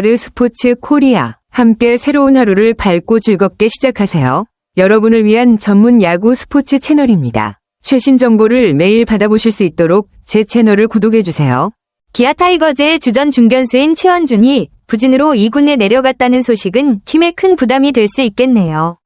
아르스포츠 코리아. 함께 새로운 하루를 밝고 즐겁게 시작하세요. 여러분을 위한 전문 야구 스포츠 채널입니다. 최신 정보를 매일 받아보실 수 있도록 제 채널을 구독해주세요. 기아 타이거즈의 주전 중견수인 최원준이 부진으로 2군에 내려갔다는 소식은 팀에 큰 부담이 될 수 있겠네요.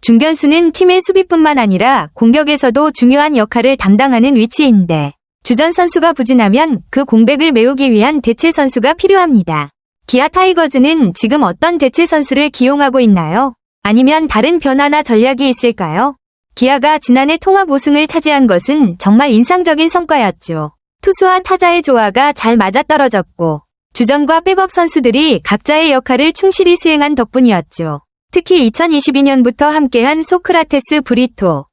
중견수는 팀의 수비뿐만 아니라 공격에서도 중요한 역할을 담당하는 위치인데 주전 선수가 부진하면 그 공백을 메우기 위한 대체 선수가 필요합니다. 기아 타이거즈는 지금 어떤 대체 선수를 기용하고 있나요? 아니면 다른 변화나 전략이 있을까요? 기아가 지난해 통합 우승을 차지한 것은 정말 인상적인 성과였죠. 투수와 타자의 조화가 잘 맞아떨어졌고 주전과 백업 선수들이 각자의 역할을 충실히 수행한 덕분이었죠. 특히 2022년부터 함께한 소크라테스 브리토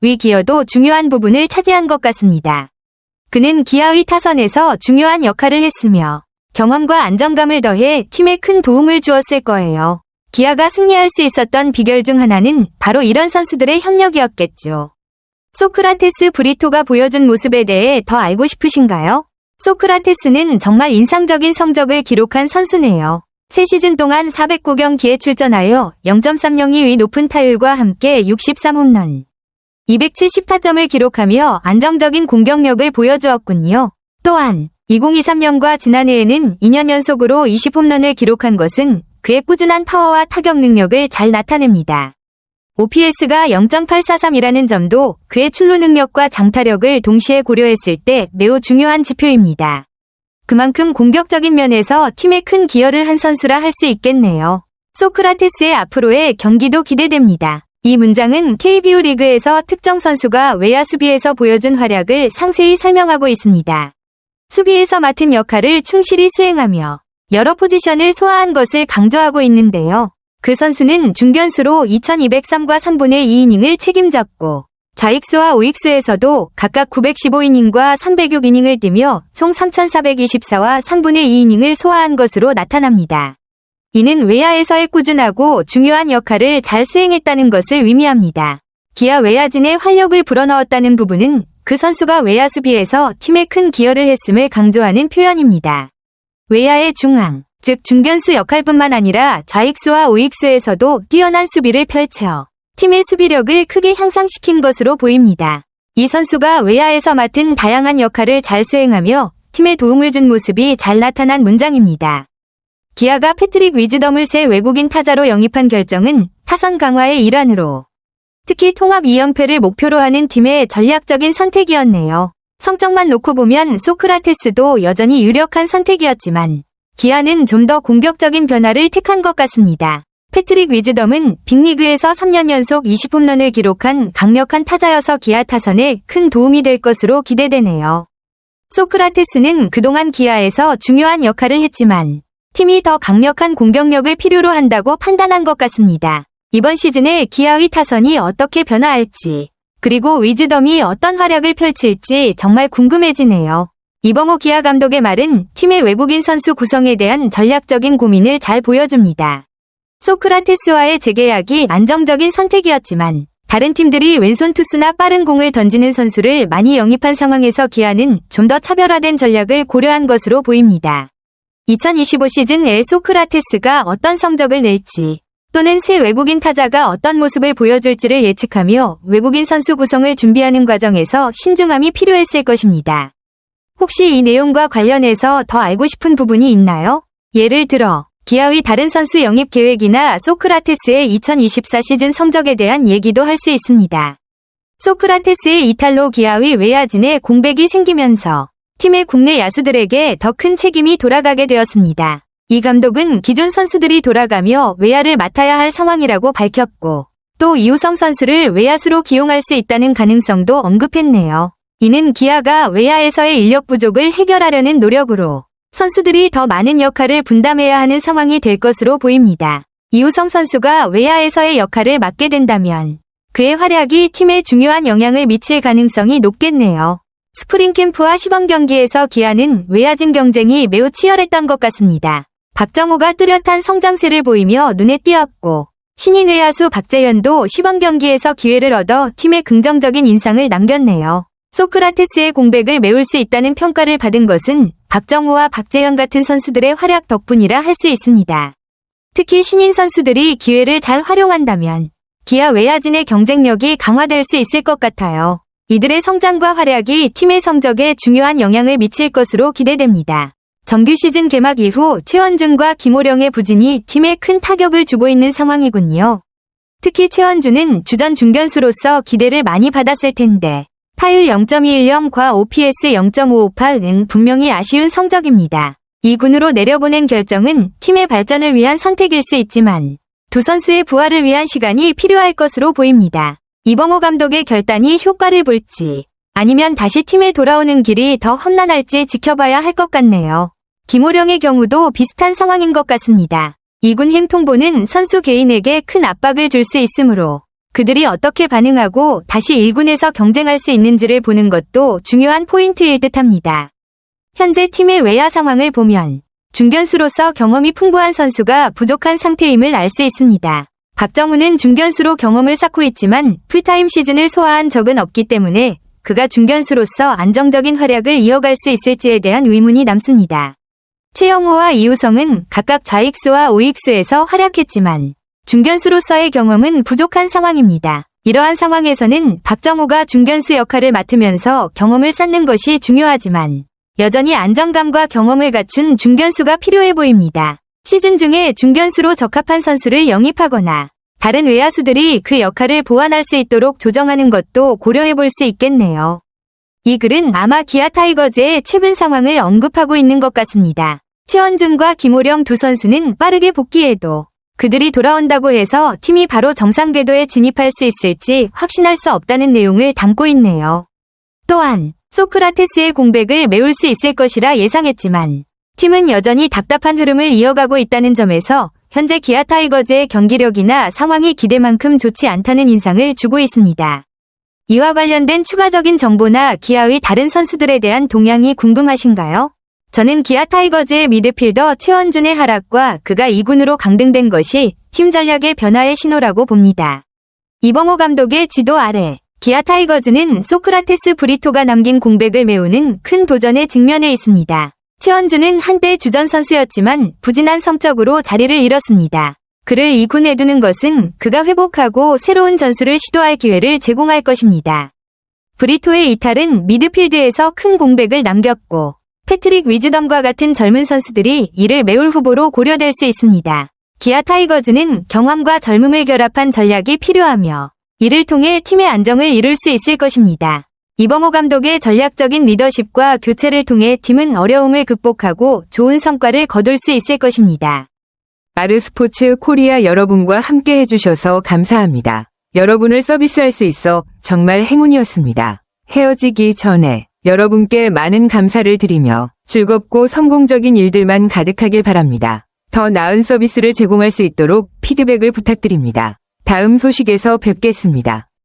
위 기어도 중요한 부분을 차지한 것 같습니다. 그는 기아의 타선에서 중요한 역할을 했으며 경험과 안정감을 더해 팀에 큰 도움을 주었을 거예요. 기아가 승리할 수 있었던 비결 중 하나는 바로 이런 선수들의 협력이었겠죠. 소크라테스 브리토가 보여준 모습에 대해 더 알고 싶으신가요? 소크라테스는 정말 인상적인 성적을 기록한 선수네요. 3시즌 동안 409경기에 출전하여 0.302의 높은 타율과 함께 63홈런, 270타점을 기록하며 안정적인 공격력을 보여주었군요. 또한 2023년과 지난해에는 2년 연속으로 20홈런을 기록한 것은 그의 꾸준한 파워와 타격 능력을 잘 나타냅니다. OPS가 0.843이라는 점도 그의 출루 능력과 장타력을 동시에 고려했을 때 매우 중요한 지표입니다. 그만큼 공격적인 면에서 팀에 큰 기여를 한 선수라 할 수 있겠네요. 소크라테스의 앞으로의 경기도 기대됩니다. 이 문장은 KBO 리그에서 특정 선수가 외야 수비에서 보여준 활약을 상세히 설명하고 있습니다. 수비에서 맡은 역할을 충실히 수행하며 여러 포지션을 소화한 것을 강조하고 있는데요. 그 선수는 중견수로 2203과 3분의 2이닝을 책임졌고 좌익수와 우익수에서도 각각 915이닝과 306이닝을 뛰며 총 3424와 3분의 2이닝을 소화한 것으로 나타납니다. 이는 외야에서의 꾸준하고 중요한 역할을 잘 수행했다는 것을 의미합니다. 기아 외야진의 활력을 불어넣었다는 부분은 그 선수가 외야 수비에서 팀에 큰 기여를 했음을 강조하는 표현입니다. 외야의 중앙, 즉 중견수 역할뿐만 아니라 좌익수와 우익수에서도 뛰어난 수비를 펼쳐 팀의 수비력을 크게 향상시킨 것으로 보입니다. 이 선수가 외야에서 맡은 다양한 역할을 잘 수행하며 팀에 도움을 준 모습이 잘 나타난 문장입니다. 기아가 패트릭 위즈덤을 새 외국인 타자로 영입한 결정은 타선 강화의 일환으로 특히 통합 2연패를 목표로 하는 팀의 전략적인 선택이었네요. 성적만 놓고 보면 소크라테스도 여전히 유력한 선택이었지만 기아는 좀 더 공격적인 변화를 택한 것 같습니다. 패트릭 위즈덤은 빅리그에서 3년 연속 20홈런을 기록한 강력한 타자여서 기아 타선에 큰 도움이 될 것으로 기대되네요. 소크라테스는 그동안 기아에서 중요한 역할을 했지만 팀이 더 강력한 공격력을 필요로 한다고 판단한 것 같습니다. 이번 시즌에 기아의 타선이 어떻게 변화할지 그리고 위즈덤이 어떤 활약을 펼칠지 정말 궁금해지네요. 이범호 기아 감독의 말은 팀의 외국인 선수 구성에 대한 전략적인 고민을 잘 보여줍니다. 소크라테스와의 재계약이 안정적인 선택이었지만 다른 팀들이 왼손 투수나 빠른 공을 던지는 선수를 많이 영입한 상황에서 기아는 좀 더 차별화된 전략을 고려한 것으로 보입니다. 2025 시즌에 소크라테스가 어떤 성적을 낼지 또는 새 외국인 타자가 어떤 모습을 보여줄지를 예측하며 외국인 선수 구성을 준비하는 과정에서 신중함이 필요했을 것입니다. 혹시 이 내용과 관련해서 더 알고 싶은 부분이 있나요? 예를 들어 기아의 다른 선수 영입 계획이나 소크라테스의 2024 시즌 성적에 대한 얘기도 할 수 있습니다. 소크라테스의 이탈로 기아의 외야진에 공백이 생기면서 팀의 국내 야수들에게 더 큰 책임이 돌아가게 되었습니다. 이 감독은 기존 선수들이 돌아가며 외야를 맡아야 할 상황이라고 밝혔고 또 이우성 선수를 외야수로 기용할 수 있다는 가능성도 언급했네요. 이는 기아가 외야에서의 인력 부족을 해결하려는 노력으로 선수들이 더 많은 역할을 분담해야 하는 상황이 될 것으로 보입니다. 이우성 선수가 외야에서의 역할을 맡게 된다면 그의 활약이 팀에 중요한 영향을 미칠 가능성이 높겠네요. 스프링 캠프와 시범 경기에서 기아는 외야진 경쟁이 매우 치열했던 것 같습니다. 박정호가 뚜렷한 성장세를 보이며 눈에 띄었고 신인 외야수 박재현도 시범 경기에서 기회를 얻어 팀에 긍정적인 인상을 남겼네요. 소크라테스의 공백을 메울 수 있다는 평가를 받은 것은 박정호와 박재현 같은 선수들의 활약 덕분이라 할 수 있습니다. 특히 신인 선수들이 기회를 잘 활용한다면 기아 외야진의 경쟁력이 강화될 수 있을 것 같아요. 이들의 성장과 활약이 팀의 성적에 중요한 영향을 미칠 것으로 기대됩니다. 정규 시즌 개막 이후 최원준과 김호령의 부진이 팀에 큰 타격을 주고 있는 상황이군요. 특히 최원준은 주전 중견수로서 기대를 많이 받았을 텐데 타율 0.210과 OPS 0.558은 분명히 아쉬운 성적입니다. 2군으로 내려보낸 결정은 팀의 발전을 위한 선택일 수 있지만 두 선수의 부활을 위한 시간이 필요할 것으로 보입니다. 이범호 감독의 결단이 효과를 볼지 아니면 다시 팀에 돌아오는 길이 더 험난할지 지켜봐야 할 것 같네요. 김호령의 경우도 비슷한 상황인 것 같습니다. 2군 행통보는 선수 개인에게 큰 압박을 줄 수 있으므로 그들이 어떻게 반응하고 다시 1군에서 경쟁할 수 있는지를 보는 것도 중요한 포인트일 듯합니다. 현재 팀의 외야 상황을 보면 중견수로서 경험이 풍부한 선수가 부족한 상태임을 알 수 있습니다. 박정우는 중견수로 경험을 쌓고 있지만 풀타임 시즌을 소화한 적은 없기 때문에 그가 중견수로서 안정적인 활약을 이어갈 수 있을지에 대한 의문이 남습니다. 최영호와 이우성은 각각 좌익수와 우익수에서 활약했지만 중견수로서의 경험은 부족한 상황입니다. 이러한 상황에서는 박정우가 중견수 역할을 맡으면서 경험을 쌓는 것이 중요하지만 여전히 안정감과 경험을 갖춘 중견수가 필요해 보입니다. 시즌 중에 중견수로 적합한 선수를 영입하거나 다른 외야수들이 그 역할을 보완할 수 있도록 조정하는 것도 고려해 볼 수 있겠네요. 이 글은 아마 기아 타이거즈의 최근 상황을 언급하고 있는 것 같습니다. 최원준과 김호령 두 선수는 빠르게 복귀해도 그들이 돌아온다고 해서 팀이 바로 정상 궤도에 진입할 수 있을지 확신할 수 없다는 내용을 담고 있네요. 또한 소크라테스의 공백을 메울 수 있을 것이라 예상했지만 팀은 여전히 답답한 흐름을 이어가고 있다는 점에서 현재 기아 타이거즈의 경기력이나 상황이 기대만큼 좋지 않다는 인상을 주고 있습니다. 이와 관련된 추가적인 정보나 기아의 다른 선수들에 대한 동향이 궁금하신가요? 저는 기아 타이거즈의 미드필더 최원준의 하락과 그가 2군으로 강등된 것이 팀 전략의 변화의 신호라고 봅니다. 이범호 감독의 지도 아래 기아 타이거즈는 소크라테스 브리토가 남긴 공백을 메우는 큰 도전에 직면해 있습니다. 최원준은 한때 주전 선수였지만 부진한 성적으로 자리를 잃었습니다. 그를 2군에 두는 것은 그가 회복하고 새로운 전술을 시도할 기회를 제공할 것입니다. 브리토의 이탈은 미드필드에서 큰 공백을 남겼고 패트릭 위즈덤과 같은 젊은 선수들이 이를 메울 후보로 고려될 수 있습니다. 기아 타이거즈는 경험과 젊음을 결합한 전략이 필요하며 이를 통해 팀의 안정을 이룰 수 있을 것입니다. 이범호 감독의 전략적인 리더십과 교체를 통해 팀은 어려움을 극복하고 좋은 성과를 거둘 수 있을 것입니다. 아르스포츠 코리아 여러분과 함께 해주셔서 감사합니다. 여러분을 서비스할 수 있어 정말 행운이었습니다. 헤어지기 전에 여러분께 많은 감사를 드리며 즐겁고 성공적인 일들만 가득하길 바랍니다. 더 나은 서비스를 제공할 수 있도록 피드백을 부탁드립니다. 다음 소식에서 뵙겠습니다.